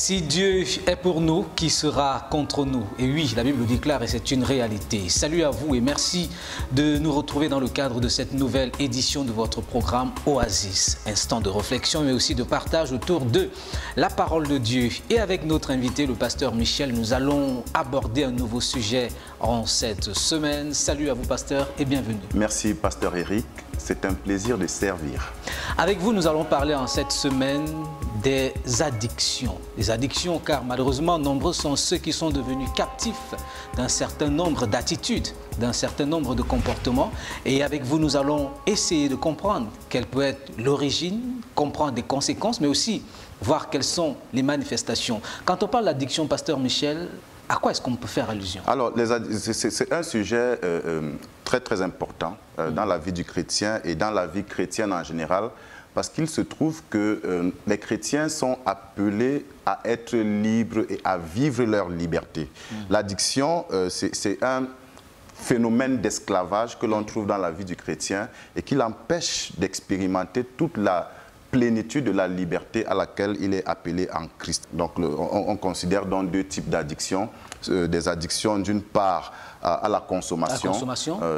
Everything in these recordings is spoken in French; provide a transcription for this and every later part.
Si Dieu est pour nous, qui sera contre nous? Et oui, la Bible le déclare et c'est une réalité. Salut à vous et merci de nous retrouver dans le cadre de cette nouvelle édition de votre programme Oasis. Instant de réflexion mais aussi de partage autour de la parole de Dieu. Et avec notre invité, le pasteur Michel, nous allons aborder un nouveau sujet en cette semaine. Salut à vous, pasteur, et bienvenue. Merci, pasteur Eric. C'est un plaisir de servir. Avec vous, nous allons parler en cette semaine des addictions. Les addictions, car malheureusement, nombreux sont ceux qui sont devenus captifs d'un certain nombre d'attitudes, d'un certain nombre de comportements. Et avec vous, nous allons essayer de comprendre quelle peut être l'origine, comprendre des conséquences, mais aussi voir quelles sont les manifestations. Quand on parle d'addiction, pasteur Michel, à quoi est-ce qu'on peut faire allusion? Alors, c'est un sujet très important dans la vie du chrétien et dans la vie chrétienne en général, parce qu'il se trouve que les chrétiens sont appelés à être libres et à vivre leur liberté. L'addiction, c'est un phénomène d'esclavage que l'on trouve dans la vie du chrétien et qui l'empêche d'expérimenter toute la plénitude de la liberté à laquelle il est appelé en Christ. Donc on considère donc deux types d'addictions. Des addictions d'une part à la consommation,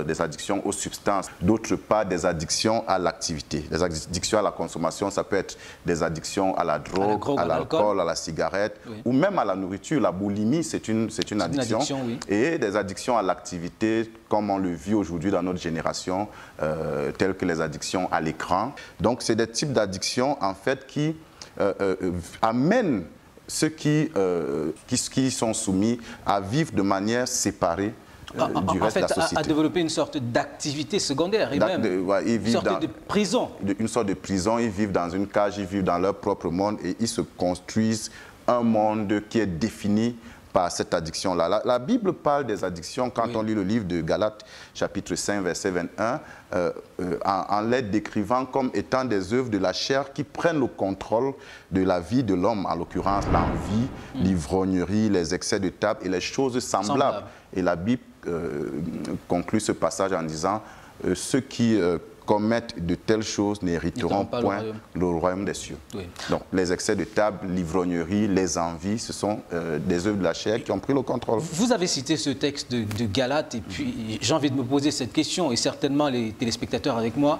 des addictions aux substances, d'autre part des addictions à l'activité. Les addictions à la consommation, ça peut être des addictions à la drogue, à l'alcool, à la cigarette, oui, ou même à la nourriture. La boulimie, c'est une addiction. Oui. Et des addictions à l'activité, comme on le vit aujourd'hui dans notre génération, telles que les addictions à l'écran. Donc, c'est des types d'addictions, en fait, qui amènent ceux qui sont soumis à vivre de manière séparée du reste de la société. À développer une sorte d'activité secondaire et même une sorte de prison. Une sorte de prison, ils vivent dans une cage, ils vivent dans leur propre monde et ils se construisent un monde qui est défini par cette addiction-là. La Bible parle des addictions quand on lit le livre de Galates, chapitre 5, verset 21, en les décrivant comme étant des œuvres de la chair qui prennent le contrôle de la vie de l'homme, en l'occurrence l'envie, l'ivrognerie, les excès de table et les choses semblables. Et la Bible conclut ce passage en disant ceux qui commettent de telles choses n'hériteront point le royaume des cieux. Oui. Donc, les excès de table, l'ivrognerie, les envies, ce sont des œuvres de la chair qui ont pris le contrôle. Vous avez cité ce texte de Galates et puis j'ai envie de me poser cette question et certainement les téléspectateurs avec moi.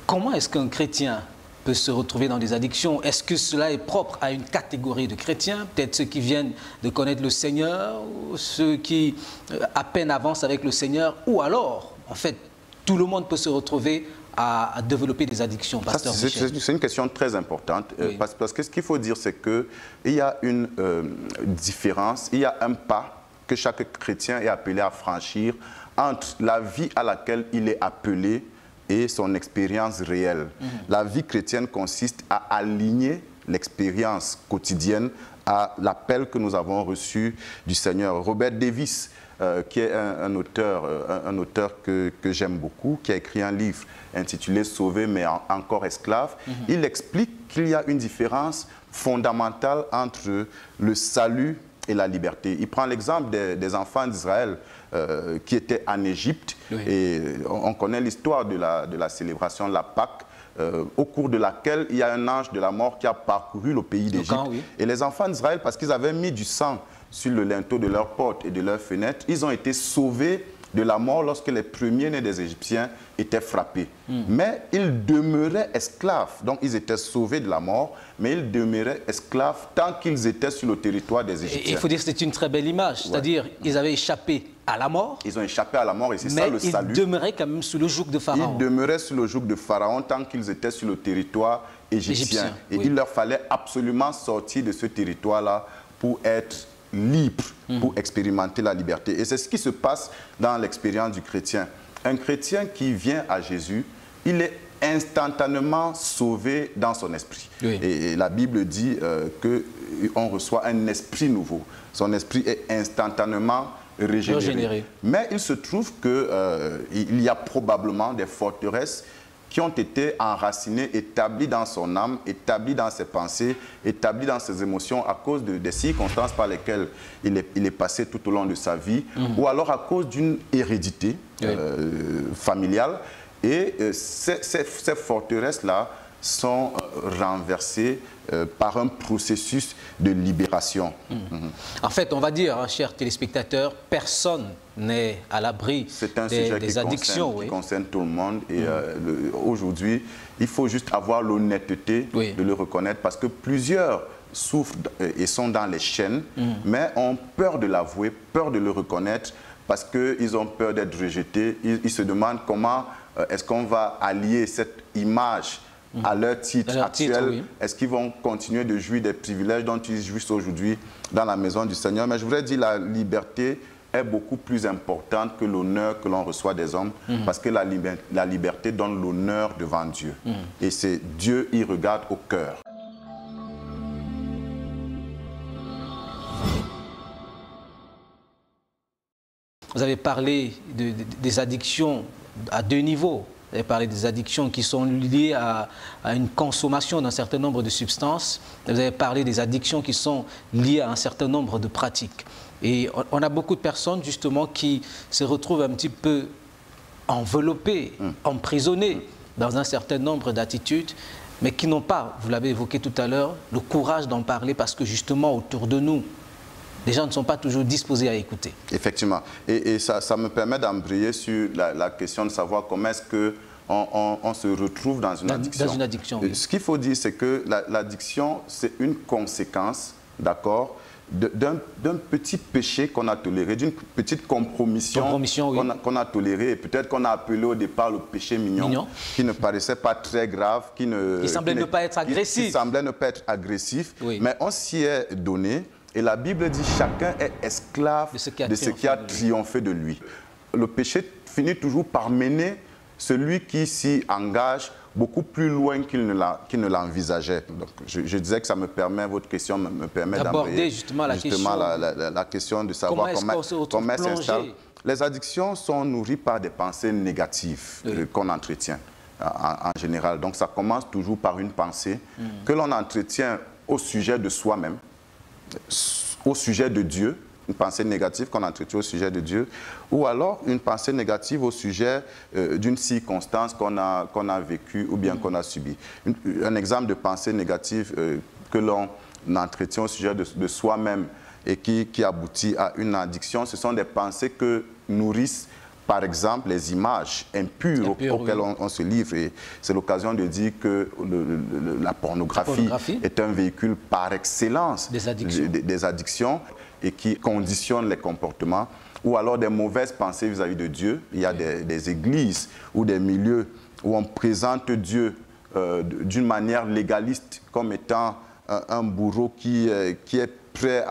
Comment est-ce qu'un chrétien peut se retrouver dans des addictions? Est-ce que cela est propre à une catégorie de chrétiens? Peut-être ceux qui viennent de connaître le Seigneur, ou ceux qui à peine avancent avec le Seigneur, ou alors, en fait, tout le monde peut se retrouver à développer des addictions, pasteur Michel. C'est une question très importante, oui, parce que ce qu'il faut dire, c'est qu'il y a une différence, il y a un pas que chaque chrétien est appelé à franchir entre la vie à laquelle il est appelé et son expérience réelle. La vie chrétienne consiste à aligner l'expérience quotidienne à l'appel que nous avons reçu du Seigneur. Robert Davis, qui est un auteur que j'aime beaucoup, qui a écrit un livre intitulé « Sauvé mais encore esclave », il explique qu'il y a une différence fondamentale entre le salut et la liberté. Il prend l'exemple des enfants d'Israël qui étaient en Égypte, et on connaît l'histoire de la célébration de la Pâque, au cours de laquelle il y a un ange de la mort qui a parcouru le pays d'Égypte. Et les enfants d'Israël, parce qu'ils avaient mis du sang sur le linteau de leurs portes et de leurs fenêtres, ils ont été sauvés de la mort lorsque les premiers-nés des Égyptiens étaient frappés. Mais ils demeuraient esclaves. Donc ils étaient sauvés de la mort, mais ils demeuraient esclaves tant qu'ils étaient sur le territoire des Égyptiens. Il faut dire que c'est une très belle image, c'est-à-dire ils avaient échappé à la mort. Ils ont échappé à la mort et c'est ça le salut. Mais ils demeuraient quand même sous le joug de Pharaon. Ils demeuraient sous le joug de Pharaon tant qu'ils étaient sur le territoire égyptien. Et il leur fallait absolument sortir de ce territoire-là pour être libre, pour expérimenter la liberté. Et c'est ce qui se passe dans l'expérience du chrétien. Un chrétien qui vient à Jésus, il est instantanément sauvé dans son esprit. Et la Bible dit qu'on reçoit un esprit nouveau. Son esprit est instantanément régénéré. Mais il se trouve qu'il y a probablement des forteresses qui ont été enracinées, établies dans son âme, établies dans ses pensées, établies dans ses émotions à cause des circonstances par lesquelles il est passé tout au long de sa vie, ou alors à cause d'une hérédité familiale. Et ces forteresses-là sont renversés par un processus de libération. En fait, on va dire, hein, chers téléspectateurs, personne n'est à l'abri des addictions. Qui concerne tout le monde. Et aujourd'hui, il faut juste avoir l'honnêteté de le reconnaître parce que plusieurs souffrent et sont dans les chaînes, mais ont peur de l'avouer, peur de le reconnaître parce qu'ils ont peur d'être rejetés. Ils se demandent comment est-ce qu'on va allier cette image à leur titre actuel. Est-ce qu'ils vont continuer de jouir des privilèges dont ils jouissent aujourd'hui dans la maison du Seigneur? Mais je voudrais dire la liberté est beaucoup plus importante que l'honneur que l'on reçoit des hommes parce que la liberté donne l'honneur devant Dieu. Et c'est Dieu, il regarde au cœur. Vous avez parlé des addictions à deux niveaux. Vous avez parlé des addictions qui sont liées à une consommation d'un certain nombre de substances. Vous avez parlé des addictions qui sont liées à un certain nombre de pratiques. Et on a beaucoup de personnes justement qui se retrouvent un petit peu enveloppées, emprisonnées dans un certain nombre d'attitudes, mais qui n'ont pas, vous l'avez évoqué tout à l'heure, le courage d'en parler parce que justement autour de nous, les gens ne sont pas toujours disposés à écouter. Effectivement. Et ça me permet d'embrayer sur la question de savoir comment est-ce qu'on se retrouve dans une addiction. Dans une addiction, oui. Ce qu'il faut dire, c'est que l'addiction, c'est une conséquence, d'accord, d'un petit péché qu'on a toléré, d'une petite compromission qu'on a tolérée, et peut-être qu'on a appelé au départ le péché mignon, qui ne paraissait pas très grave, qui semblait ne pas être agressif. Qui semblait ne pas être agressif, mais on s'y est donné. Et la Bible dit chacun est esclave de ce qui a triomphé de lui. Le péché finit toujours par mener celui qui s'y engage beaucoup plus loin qu'il ne l'envisageait. Donc, je disais que ça me permet, votre question me permet d'aborder justement la question de savoir comment s'installe. Les addictions sont nourries par des pensées négatives qu'on entretient en général. Donc ça commence toujours par une pensée que l'on entretient au sujet de soi-même, au sujet de Dieu, une pensée négative qu'on entretient au sujet de Dieu, ou alors une pensée négative au sujet d'une circonstance qu'on a vécue ou bien qu'on a subie. Un exemple de pensée négative que l'on entretient au sujet de soi-même et qui aboutit à une addiction, ce sont des pensées que nourrissent par exemple les images impures auxquelles on se livre. Et c'est l'occasion de dire que la pornographie est un véhicule par excellence des addictions et qui conditionne les comportements. Ou alors des mauvaises pensées vis-à-vis de Dieu. Il y a des églises ou des milieux où on présente Dieu d'une manière légaliste comme étant un bourreau qui est prêt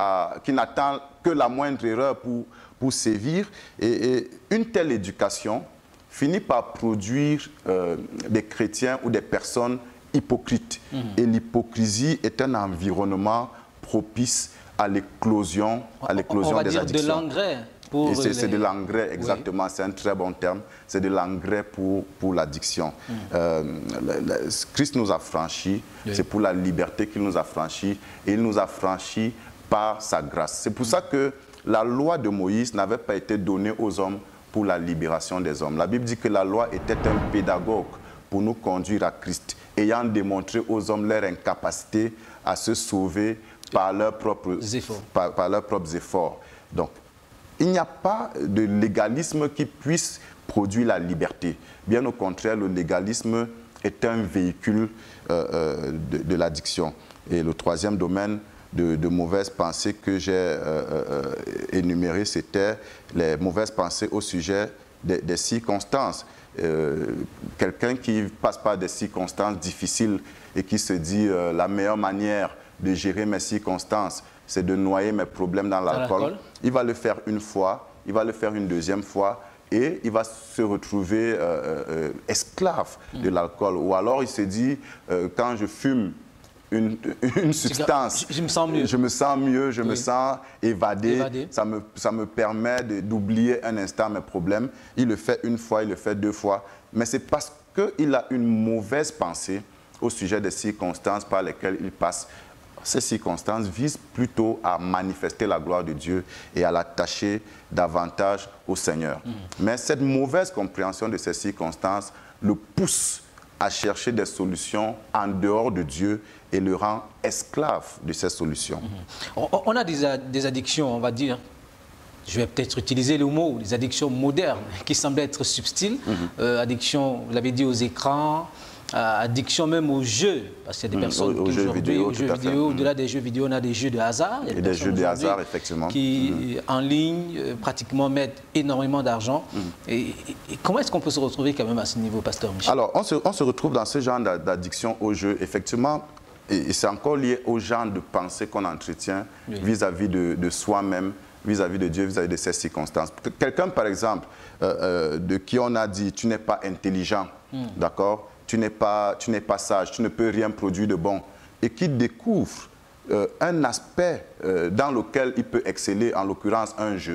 qui n'attend que la moindre erreur pour sévir. Et une telle éducation finit par produire des chrétiens ou des personnes hypocrites. Et l'hypocrisie est un environnement propice à l'éclosion des addictions. De l'engrais. C'est de l'engrais, exactement. C'est un très bon terme. C'est de l'engrais pour l'addiction. Christ nous a franchis. C'est pour la liberté qu'il nous a franchis. Et il nous a franchis par sa grâce. C'est pour ça que la loi de Moïse n'avait pas été donnée aux hommes pour la libération des hommes. La Bible dit que la loi était un pédagogue pour nous conduire à Christ, ayant démontré aux hommes leur incapacité à se sauver par leurs propres efforts. Donc, il n'y a pas de légalisme qui puisse produire la liberté. Bien au contraire, le légalisme est un véhicule de l'addiction. Et le troisième domaine de mauvaises pensées que j'ai énuméré, c'était les mauvaises pensées au sujet des circonstances. Quelqu'un qui passe par des circonstances difficiles et qui se dit la meilleure manière de gérer mes circonstances, c'est de noyer mes problèmes dans l'alcool. Il va le faire une fois, il va le faire une deuxième fois et il va se retrouver esclave de l'alcool. Ou alors il se dit, quand je fume une substance, je me sens mieux, je me sens évadé. Ça me permet d'oublier un instant mes problèmes. Il le fait une fois, il le fait deux fois. Mais c'est parce qu'il a une mauvaise pensée au sujet des circonstances par lesquelles il passe. Ces circonstances visent plutôt à manifester la gloire de Dieu et à l'attacher davantage au Seigneur. Mais cette mauvaise compréhension de ces circonstances le pousse à chercher des solutions en dehors de Dieu et le rend esclave de ces solutions. On a des addictions, on va dire, je vais peut-être utiliser le mot, des addictions modernes qui semblent être subtiles. Addiction, vous l'avez dit, aux écrans, addiction même aux jeux, parce qu'il y a des personnes aux jeux vidéo, au-delà des jeux vidéo, on a des jeux de hasard. Il y a des jeux de hasard, effectivement. Qui, en ligne, pratiquement mettent énormément d'argent. Et comment est-ce qu'on peut se retrouver quand même à ce niveau, Pasteur Michel? Alors, on se retrouve dans ce genre d'addiction aux jeux, effectivement, et c'est encore lié au genre de pensée qu'on entretient vis-à-vis de soi-même, vis-à-vis de Dieu, vis-à-vis de ces circonstances. Quelqu'un, par exemple, de qui on a dit « tu n'es pas intelligent », d'accord ? Tu n'es pas sage, tu ne peux rien produire de bon, et qui découvre un aspect dans lequel il peut exceller, en l'occurrence un jeu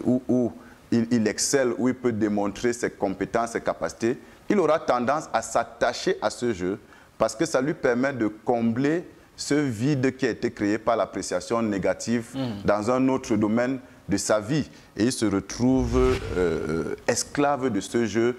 où il excelle, où il peut démontrer ses compétences, ses capacités, il aura tendance à s'attacher à ce jeu parce que ça lui permet de combler ce vide qui a été créé par l'appréciation négative dans un autre domaine de sa vie. Et il se retrouve esclave de ce jeu,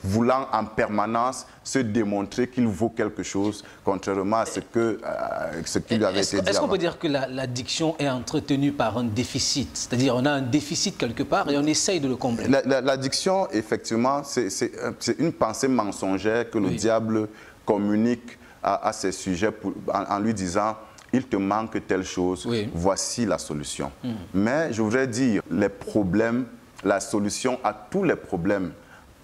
voulant en permanence se démontrer qu'il vaut quelque chose, contrairement à ce qui lui avait été dit. Est-ce qu'on peut dire que l'addiction est entretenue par un déficit? C'est-à-dire on a un déficit quelque part et on essaye de le combler. L'addiction, effectivement, c'est une pensée mensongère que le diable communique à ces sujets en lui disant « il te manque telle chose, voici la solution ». Mais je voudrais dire, les problèmes, la solution à tous les problèmes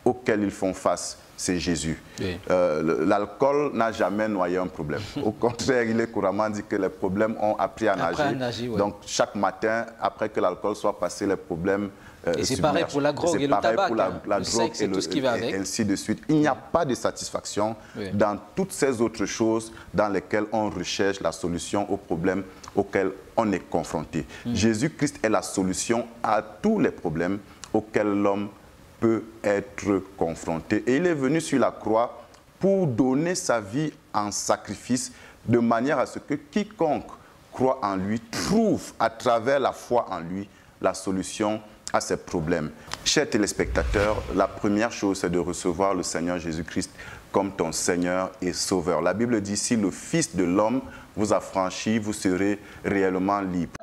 auxquels ils font face, c'est Jésus. L'alcool n'a jamais noyé un problème. Au contraire, il est couramment dit que les problèmes ont appris à nager. Donc, chaque matin, après que l'alcool soit passé, les problèmes et c'est pareil pour la drogue et le tabac. Pour la drogue et tout ce qui va avec. Et ainsi de suite. Il n'y a pas de satisfaction dans toutes ces autres choses dans lesquelles on recherche la solution aux problèmes auxquels on est confronté. Jésus-Christ est la solution à tous les problèmes auxquels l'homme peut être confronté. Et il est venu sur la croix pour donner sa vie en sacrifice de manière à ce que quiconque croit en lui trouve à travers la foi en lui la solution à ses problèmes. Chers téléspectateurs, la première chose, c'est de recevoir le Seigneur Jésus-Christ comme ton Seigneur et Sauveur. La Bible dit, si le Fils de l'homme vous a franchi, vous serez réellement libre.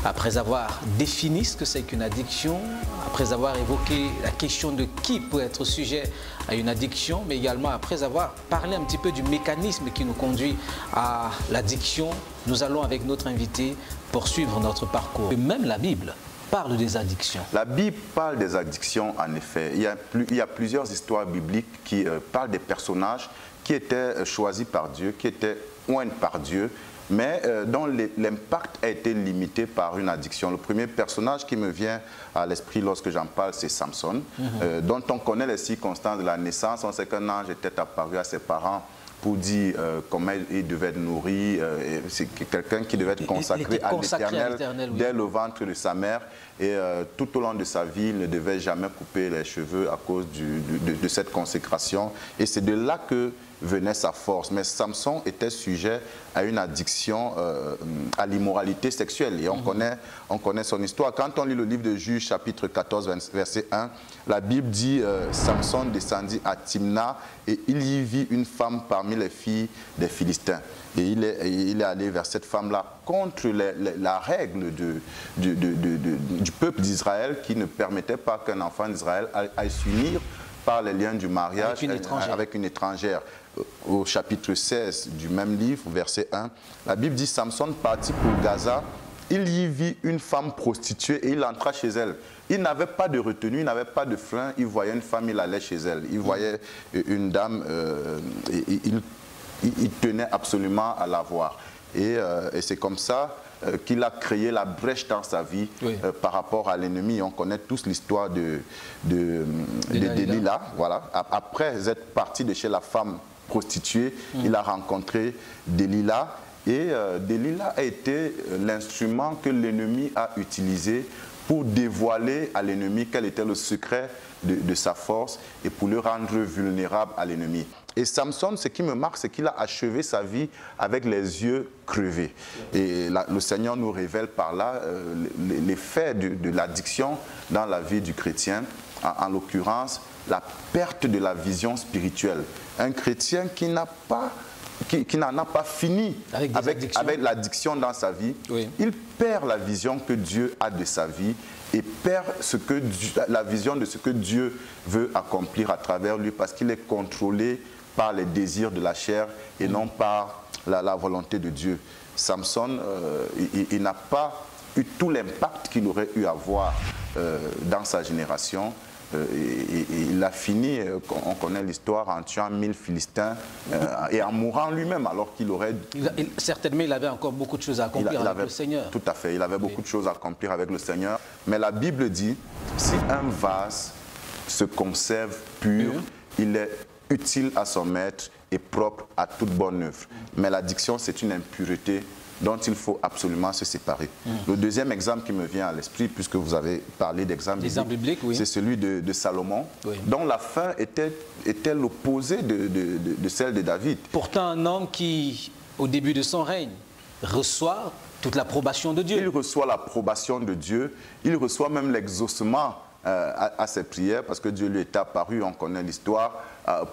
Après avoir défini ce que c'est qu'une addiction, après avoir évoqué la question de qui peut être sujet à une addiction, mais également après avoir parlé un petit peu du mécanisme qui nous conduit à l'addiction, nous allons avec notre invité poursuivre notre parcours. Même la Bible parle des addictions. La Bible parle des addictions, en effet. Il y a plusieurs histoires bibliques qui parlent des personnages qui étaient choisis par Dieu, qui étaient oints par Dieu, mais dont l'impact a été limité par une addiction. Le premier personnage qui me vient à l'esprit lorsque j'en parle, c'est Samson, dont on connaît les circonstances de la naissance. On sait qu'un ange était apparu à ses parents pour dire comment il devait être nourri. C'est quelqu'un qui devait être consacré à l'Éternel dès le ventre de sa mère. Et tout au long de sa vie, il ne devait jamais couper les cheveux à cause de cette consécration. Et c'est de là que venait sa force. Mais Samson était sujet à une addiction à l'immoralité sexuelle. Et on connaît son histoire. Quand on lit le livre de Juges, chapitre 14, verset 1, la Bible dit Samson descendit à Timna et il y vit une femme parmi les filles des Philistins. Et il est allé vers cette femme-là contre la règle du peuple d'Israël qui ne permettait pas qu'un enfant d'Israël aille s'unir par les liens du mariage avec une étrangère. Au chapitre 16 du même livre, verset 1, la Bible dit Samson partit pour Gaza, il y vit une femme prostituée et il entra chez elle. Il n'avait pas de retenue, il n'avait pas de frein, il voyait une femme, il allait chez elle. Il voyait une dame, il tenait absolument à la voir. Et c'est comme ça qu'il a créé la brèche dans sa vie par rapport à l'ennemi. On connaît tous l'histoire de Delilah. Voilà. Après être parti de chez la femme prostituée, il a rencontré Delilah. Et Delilah a été l'instrument que l'ennemi a utilisé pour dévoiler à l'ennemi quel était le secret de sa force et pour le rendre vulnérable à l'ennemi. Et Samson, ce qui me marque, c'est qu'il a achevé sa vie avec les yeux crevés. Et le Seigneur nous révèle par là l'effet de l'addiction dans la vie du chrétien, en l'occurrence la perte de la vision spirituelle. Un chrétien qui n'en a pas fini avec l'addiction dans sa vie, oui. Il perd la vision que Dieu a de sa vie et perd la vision de ce que Dieu veut accomplir à travers lui parce qu'il est contrôlé par les désirs de la chair et non par la volonté de Dieu. Samson, il n'a pas eu tout l'impact qu'il aurait eu à avoir dans sa génération. Et il a fini, on connaît l'histoire, en tuant 1000 Philistins et en mourant lui-même alors qu'il aurait... Certainement, il avait encore beaucoup de choses à accomplir avec le Seigneur. Tout à fait, il avait beaucoup de choses à accomplir avec le Seigneur. Mais la Bible dit, si un vase se conserve pur, il est utile à son maître et propre à toute bonne œuvre. Mais l'addiction, c'est une impureté dont il faut absolument se séparer. Le deuxième exemple qui me vient à l'esprit, puisque vous avez parlé d'exemples bibliques, oui. C'est celui de Salomon, oui. Dont la fin était l'opposé de celle de David. Pourtant, un homme qui, au début de son règne, reçoit toute l'approbation de Dieu. Il reçoit l'approbation de Dieu, il reçoit même l'exaucement à ses prières, parce que Dieu lui est apparu, on connaît l'histoire,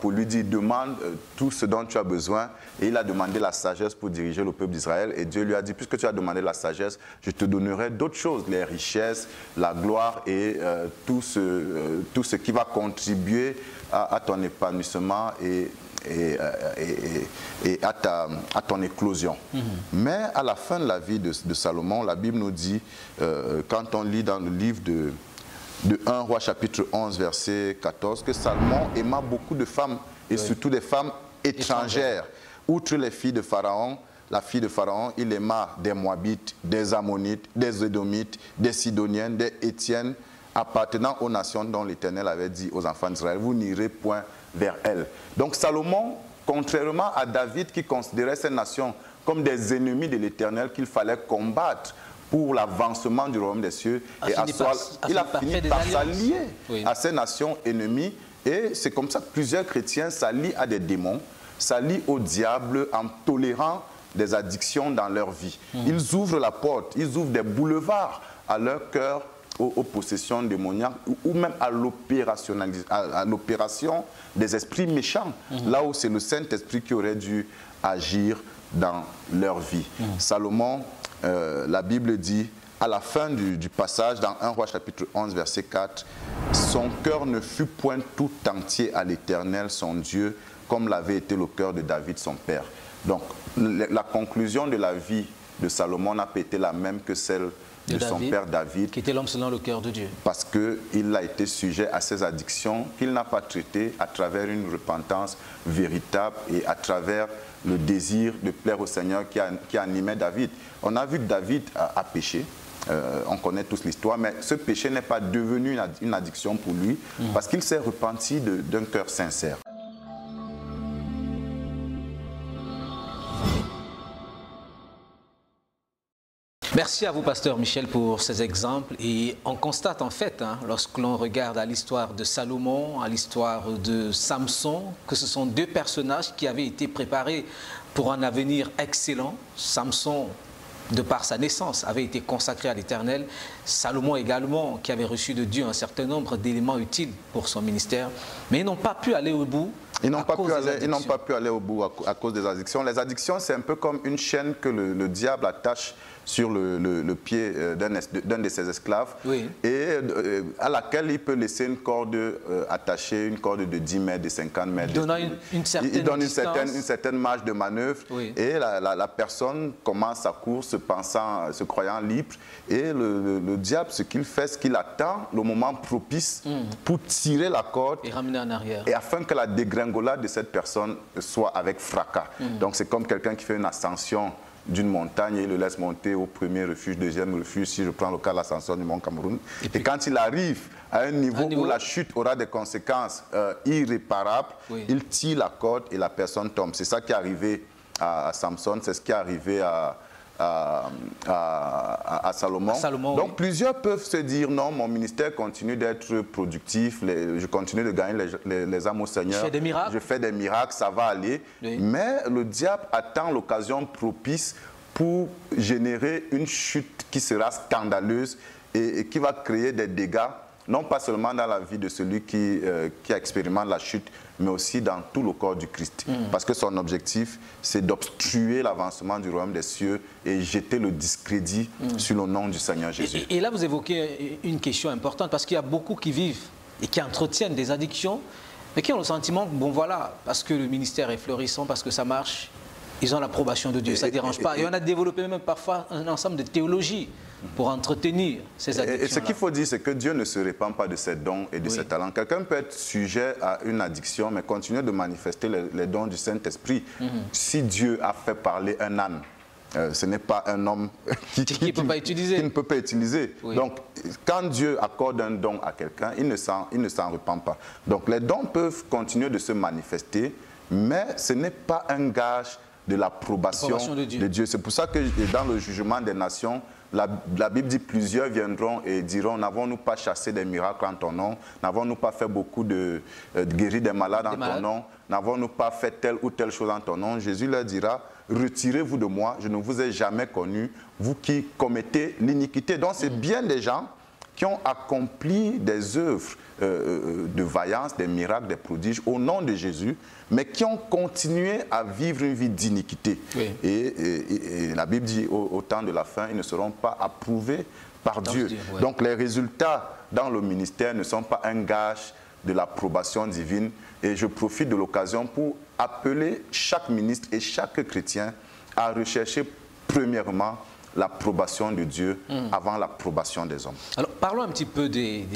pour lui dire, demande tout ce dont tu as besoin. Et il a demandé la sagesse pour diriger le peuple d'Israël. Et Dieu lui a dit, puisque tu as demandé la sagesse, je te donnerai d'autres choses, les richesses, la gloire et tout ce qui va contribuer à ton épanouissement et à ton éclosion. Mais à la fin de la vie de Salomon, la Bible nous dit, quand on lit dans le livre de 1 Roi chapitre 11 verset 14, que Salomon aima beaucoup de femmes et surtout des femmes étrangères. Outre les filles de Pharaon, la fille de Pharaon, il aima des Moabites, des Ammonites, des Édomites, des Sidoniennes, des Hétiennes, appartenant aux nations dont l'Éternel avait dit aux enfants d'Israël, vous n'irez point vers elles. Donc Salomon, contrairement à David qui considérait ces nations comme des ennemis de l'Éternel qu'il fallait combattre pour l'avancement du royaume des cieux, il a fini par s'allier à ces nations ennemies. Et c'est comme ça que plusieurs chrétiens s'allient à des démons, s'allient au diable en tolérant des addictions dans leur vie. Ils ouvrent la porte, ils ouvrent des boulevards à leur cœur aux possessions démoniaques ou même à l'opération des esprits méchants, là où c'est le Saint-Esprit qui aurait dû agir dans leur vie. Salomon, la Bible dit, à la fin du passage, dans 1 Roi chapitre 11, verset 4, « Son cœur ne fut point tout entier à l'Éternel, son Dieu, comme l'avait été le cœur de David, son père. » Donc, la conclusion de la vie de Salomon n'a pas été la même que celle de son père David. Qui était l'homme selon le cœur de Dieu. Parce qu'il a été sujet à ces addictions qu'il n'a pas traitées à travers une repentance véritable et à travers le désir de plaire au Seigneur qui animait David. On a vu que David a péché, on connaît tous l'histoire, mais ce péché n'est pas devenu une addiction pour lui parce qu'il s'est repenti d'un cœur sincère. Merci à vous, pasteur Michel, pour ces exemples. Et on constate en fait, lorsque l'on regarde à l'histoire de Salomon, à l'histoire de Samson, que ce sont deux personnages qui avaient été préparés pour un avenir excellent. Samson, de par sa naissance, avait été consacré à l'Éternel. Salomon également, qui avait reçu de Dieu un certain nombre d'éléments utiles pour son ministère. Mais ils n'ont pas pu aller au bout. Ils n'ont pas pu aller au bout à cause des addictions. Les addictions, c'est un peu comme une chaîne que le diable attache sur le pied d'un de ses esclaves, et à laquelle il peut laisser une corde attachée, une corde de 10 mètres, de 50 mètres. Il donne une certaine marge de manœuvre, et la personne commence sa course se croyant libre, et le diable, ce qu'il fait, c'est qu'il attend le moment propice pour tirer la corde et ramener en arrière. Et afin que la dégringolade de cette personne soit avec fracas. Donc c'est comme quelqu'un qui fait une ascension d'une montagne et il le laisse monter au premier refuge, deuxième refuge, si je prends le cas de l'ascension du Mont Cameroun. Et quand il arrive à un niveau où la chute aura des conséquences irréparables, il tire la corde et la personne tombe. C'est ça qui est arrivé à Samson, c'est ce qui est arrivé à Salomon. Donc oui. plusieurs peuvent se dire non, mon ministère continue d'être productif, je continue de gagner les âmes au Seigneur. Je fais des miracles. Je fais des miracles, ça va aller. Oui. Mais le diable attend l'occasion propice pour générer une chute qui sera scandaleuse et qui va créer des dégâts, non pas seulement dans la vie de celui qui expérimente la chute, mais aussi dans tout le corps du Christ. Parce que son objectif, c'est d'obstruer l'avancement du royaume des cieux et jeter le discrédit sur le nom du Seigneur Jésus. Et là, vous évoquez une question importante, parce qu'il y a beaucoup qui vivent et qui entretiennent des addictions, mais qui ont le sentiment que, bon voilà, parce que le ministère est florissant, parce que ça marche, ils ont l'approbation de Dieu, ça ne dérange pas. Et on a développé même parfois un ensemble de théologies pour entretenir ces addictions. Et ce qu'il faut dire, c'est que Dieu ne se répand pas de ses dons et de ses talents. Quelqu'un peut être sujet à une addiction, mais continuer de manifester les dons du Saint-Esprit. Si Dieu a fait parler un âne, ce n'est pas un homme qui ne peut pas utiliser. Oui. Donc, quand Dieu accorde un don à quelqu'un, il ne s'en repent pas. Donc, les dons peuvent continuer de se manifester, mais ce n'est pas un gage de l'approbation de Dieu. C'est pour ça que dans le jugement des nations, la Bible dit plusieurs viendront et diront: n'avons-nous pas chassé des miracles en ton nom? N'avons-nous pas fait beaucoup de guérir des malades en ton nom? N'avons-nous pas fait telle ou telle chose en ton nom? Jésus leur dira: retirez-vous de moi, je ne vous ai jamais connu, vous qui commettez l'iniquité. Donc c'est bien des gens qui ont accompli des œuvres de vaillance, des miracles, des prodiges au nom de Jésus, mais qui ont continué à vivre une vie d'iniquité. Oui. Et la Bible dit au temps de la fin, ils ne seront pas approuvés par Dieu. Ouais. Donc les résultats dans le ministère ne sont pas un gage de l'approbation divine. Et je profite de l'occasion pour appeler chaque ministre et chaque chrétien à rechercher premièrement l'approbation de Dieu avant l'approbation des hommes. Alors parlons un petit peu des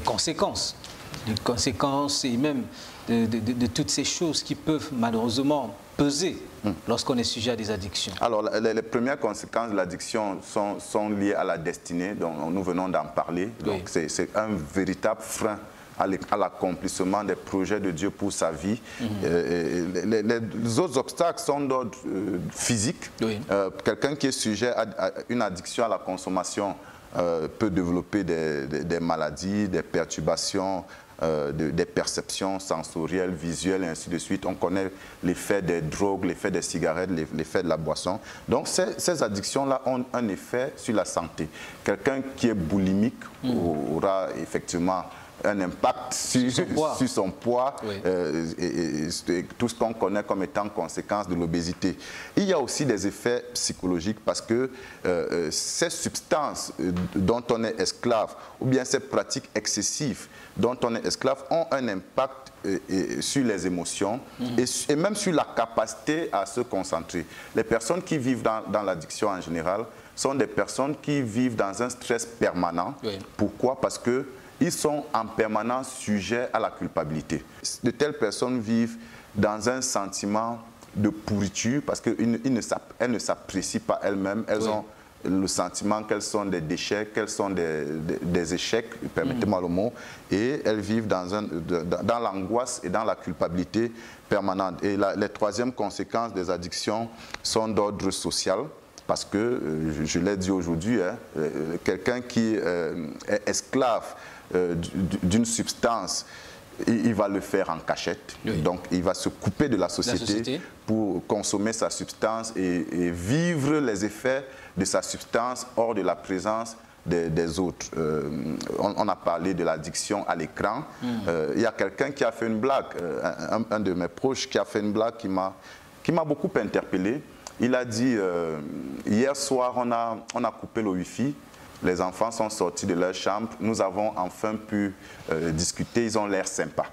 conséquences. Des conséquences et même de toutes ces choses qui peuvent malheureusement peser lorsqu'on est sujet à des addictions. Alors les premières conséquences de l'addiction sont liées à la destinée, dont nous venons d'en parler. Donc c'est un véritable frein à l'accomplissement des projets de Dieu pour sa vie. Les autres obstacles sont d'ordre physique. Quelqu'un qui est sujet à une addiction à la consommation peut développer des maladies, des perturbations, des perceptions sensorielles, visuelles et ainsi de suite. On connaît l'effet des drogues, l'effet des cigarettes, l'effet de la boisson. Donc ces addictions-là ont un effet sur la santé. Quelqu'un qui est boulimique aura effectivement un impact sur son poids et tout ce qu'on connaît comme étant conséquence de l'obésité. Il y a aussi des effets psychologiques parce que ces substances dont on est esclave ou bien ces pratiques excessives dont on est esclave ont un impact sur les émotions et même sur la capacité à se concentrer. Les personnes qui vivent dans l'addiction en général sont des personnes qui vivent dans un stress permanent. Pourquoi? Parce que ils sont en permanence sujets à la culpabilité. De telles personnes vivent dans un sentiment de pourriture parce qu'elles ne s'apprécient pas elles-mêmes. Elles ont le sentiment qu'elles sont des déchets, qu'elles sont des échecs, permettez-moi le mot, et elles vivent dans l'angoisse et dans la culpabilité permanente. Et les troisièmes conséquences des addictions sont d'ordre social. Parce que, je l'ai dit aujourd'hui, quelqu'un qui est esclave d'une substance, il va le faire en cachette. Donc, il va se couper de la société pour consommer sa substance et vivre les effets de sa substance hors de la présence des autres. On a parlé de l'addiction à l'écran. Il y a quelqu'un qui a fait une blague, un de mes proches qui a fait une blague qui m'a beaucoup interpellé. Il a dit, hier soir, on a coupé le Wi-Fi, les enfants sont sortis de leur chambre, nous avons enfin pu discuter, ils ont l'air sympas.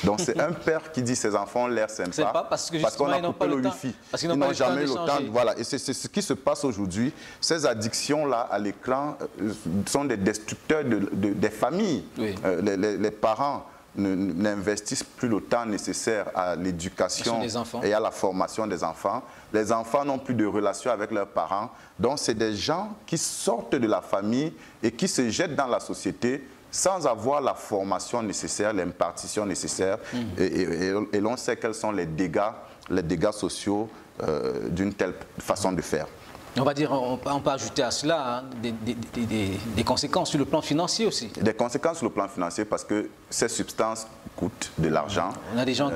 Donc c'est un père qui dit, ses enfants ont l'air sympas parce qu'on a coupé le Wi-Fi. Ils n'ont jamais eu le temps. Voilà. Et c'est ce qui se passe aujourd'hui. Ces addictions-là à l'écran sont des destructeurs des familles. Les parents n'investissent plus le temps nécessaire à l'éducation et à la formation des enfants. Les enfants n'ont plus de relation avec leurs parents. Donc, c'est des gens qui sortent de la famille et qui se jettent dans la société sans avoir la formation nécessaire, l'impartition nécessaire. Et l'on sait quels sont les dégâts sociaux d'une telle façon de faire. On va dire, on peut ajouter à cela hein, des conséquences sur le plan financier aussi. Des conséquences sur le plan financier parce que ces substances coûtent de l'argent. On a des gens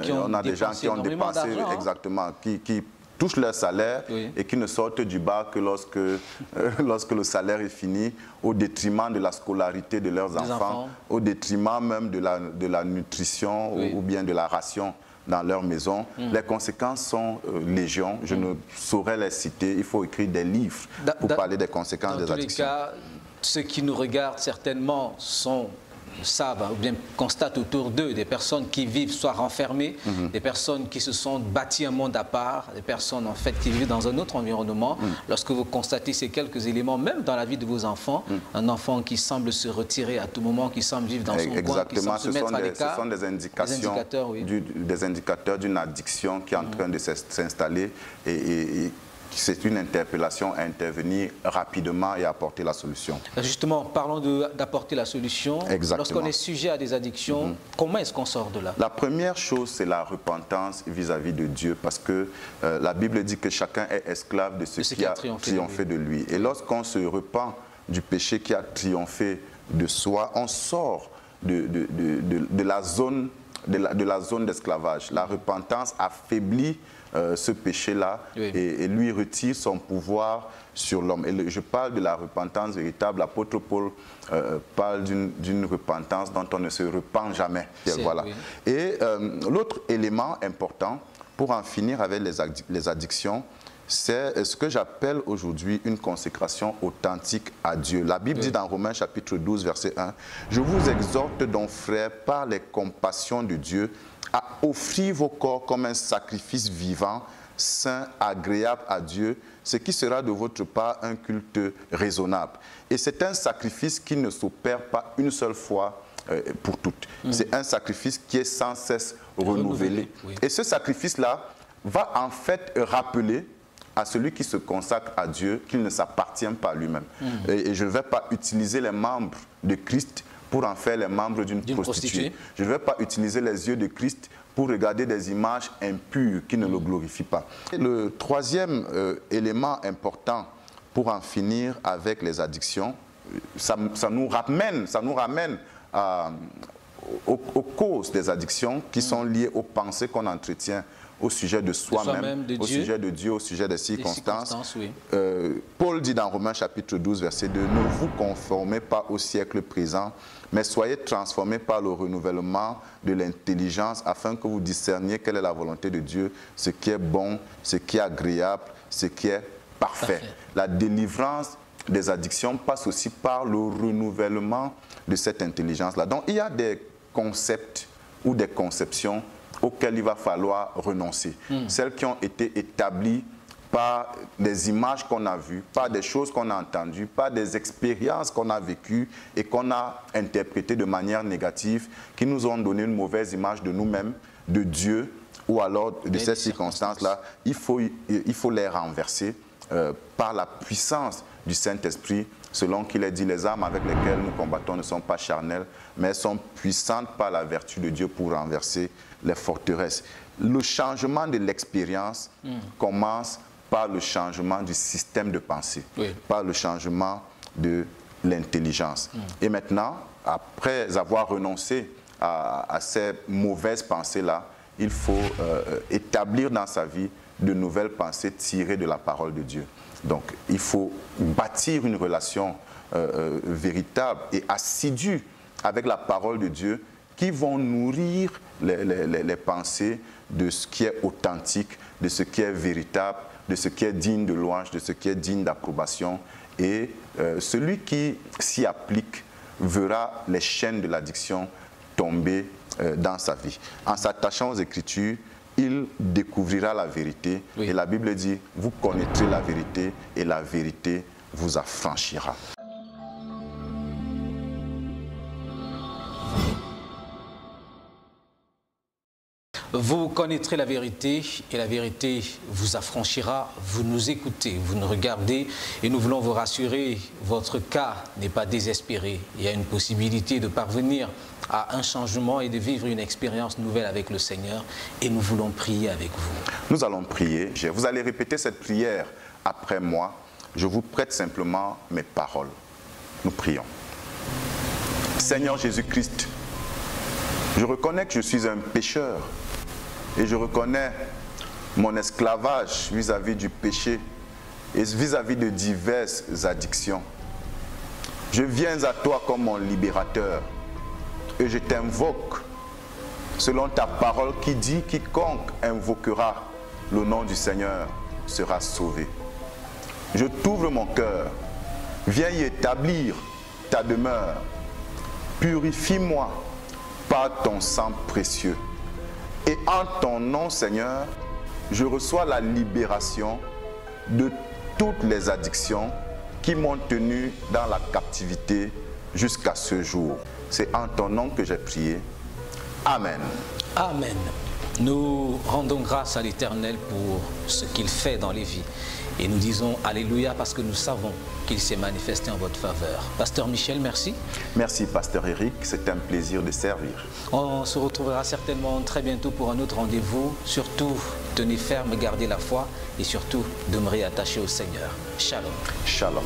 qui ont dépensé exactement, qui touchent leur salaire et qui ne sortent du bar que lorsque le salaire est fini, au détriment de la scolarité de leurs enfants, au détriment même de la nutrition ou bien de la ration dans leur maison. Les conséquences sont légion. Je ne saurais les citer. Il faut écrire des livres pour parler des conséquences des addictions. Dans tous les cas, ceux qui nous regardent certainement savent ou bien constatent autour d'eux des personnes qui vivent soit renfermées, des personnes qui se sont bâties un monde à part, des personnes en fait qui vivent dans un autre environnement. Lorsque vous constatez ces quelques éléments, même dans la vie de vos enfants, un enfant qui semble se retirer à tout moment, qui semble vivre dans son coin, qui semble se mettre à l'écart. Ce sont des indications, des indicateurs d'une addiction qui est en train de s'installer et c'est une interpellation à intervenir rapidement et à apporter la solution. Justement, parlons d'apporter la solution. Lorsqu'on est sujet à des addictions, comment est-ce qu'on sort de là? La première chose, c'est la repentance vis-à-vis de Dieu, parce que la Bible dit que chacun est esclave de ce qui a triomphé de lui. Et lorsqu'on se repent du péché qui a triomphé de soi, on sort de la zone d'esclavage. La repentance affaiblit ce péché-là et lui retire son pouvoir sur l'homme. Et je parle de la repentance véritable. L'apôtre Paul parle d'une repentance dont on ne se repent jamais. Voilà. Et l'autre élément important pour en finir avec les addictions, c'est ce que j'appelle aujourd'hui une consécration authentique à Dieu. La Bible dit dans Romains chapitre 12, verset 1, « Je vous exhorte donc, frères, par les compassions de Dieu, à offrir vos corps comme un sacrifice vivant, saint, agréable à Dieu, ce qui sera de votre part un culte raisonnable. » Et c'est un sacrifice qui ne s'opère pas une seule fois pour toutes. C'est un sacrifice qui est sans cesse renouvelé. Et ce sacrifice-là va en fait rappeler à celui qui se consacre à Dieu qu'il ne s'appartient pas à lui-même. Et je ne vais pas utiliser les membres de Christ pour en faire les membres d'une prostituée. Je ne vais pas utiliser les yeux de Christ pour regarder des images impures qui ne le glorifient pas. Et le troisième élément important pour en finir avec les addictions, ça nous ramène aux causes des addictions qui sont liées aux pensées qu'on entretient au sujet de soi-même, au sujet de Dieu, au sujet des circonstances. Paul dit dans Romains chapitre 12, verset 2, « Ne vous conformez pas au siècle présent, mais soyez transformés par le renouvellement de l'intelligence afin que vous discerniez quelle est la volonté de Dieu, ce qui est bon, ce qui est agréable, ce qui est parfait. » La délivrance des addictions passe aussi par le renouvellement de cette intelligence-là. Donc il y a des concepts ou des conceptions auxquelles il va falloir renoncer. Celles qui ont été établies par des images qu'on a vues, par des choses qu'on a entendues, par des expériences qu'on a vécues et qu'on a interprétées de manière négative, qui nous ont donné une mauvaise image de nous-mêmes, de Dieu, ou alors de ces circonstances-là. Il faut les renverser par la puissance du Saint-Esprit, selon qu'il est dit, les armes avec lesquelles nous combattons ne sont pas charnelles, mais sont puissantes par la vertu de Dieu pour renverser les forteresses. Le changement de l'expérience commence par le changement du système de pensée, par le changement de l'intelligence. Et maintenant, après avoir renoncé à ces mauvaises pensées-là, il faut établir dans sa vie de nouvelles pensées tirées de la parole de Dieu. Donc, il faut bâtir une relation véritable et assidue avec la parole de Dieu qui vont nourrir les pensées de ce qui est authentique, de ce qui est véritable, de ce qui est digne de louange, de ce qui est digne d'approbation. Et celui qui s'y applique verra les chaînes de l'addiction tomber dans sa vie. En s'attachant aux Écritures, il découvrira la vérité. Et la Bible dit, vous connaîtrez la vérité et la vérité vous affranchira. Vous connaîtrez la vérité et la vérité vous affranchira. Vous nous écoutez, vous nous regardez et nous voulons vous rassurer, votre cas n'est pas désespéré. Il y a une possibilité de parvenir à un changement et de vivre une expérience nouvelle avec le Seigneur et nous voulons prier avec vous. Nous allons prier. Vous allez répéter cette prière après moi. je vous prête simplement mes paroles. Nous prions. Seigneur Jésus-Christ, je reconnais que je suis un pécheur et je reconnais mon esclavage vis-à-vis du péché et vis-à-vis de diverses addictions. Je viens à toi comme mon libérateur et je t'invoque selon ta parole qui dit « Quiconque invoquera le nom du Seigneur sera sauvé ». Je t'ouvre mon cœur, viens y établir ta demeure, purifie-moi par ton sang précieux. Et en ton nom, Seigneur, je reçois la libération de toutes les addictions qui m'ont tenu dans la captivité jusqu'à ce jour. C'est en ton nom que j'ai prié. Amen. Amen. Nous rendons grâce à l'Éternel pour ce qu'il fait dans les vies. Et nous disons Alléluia parce que nous savons qu'il s'est manifesté en votre faveur. Pasteur Michel, merci. Merci, Pasteur Eric. C'est un plaisir de servir. On se retrouvera certainement très bientôt pour un autre rendez-vous. Surtout, tenez ferme, gardez la foi et surtout, demeurez attachés au Seigneur. Shalom. Shalom.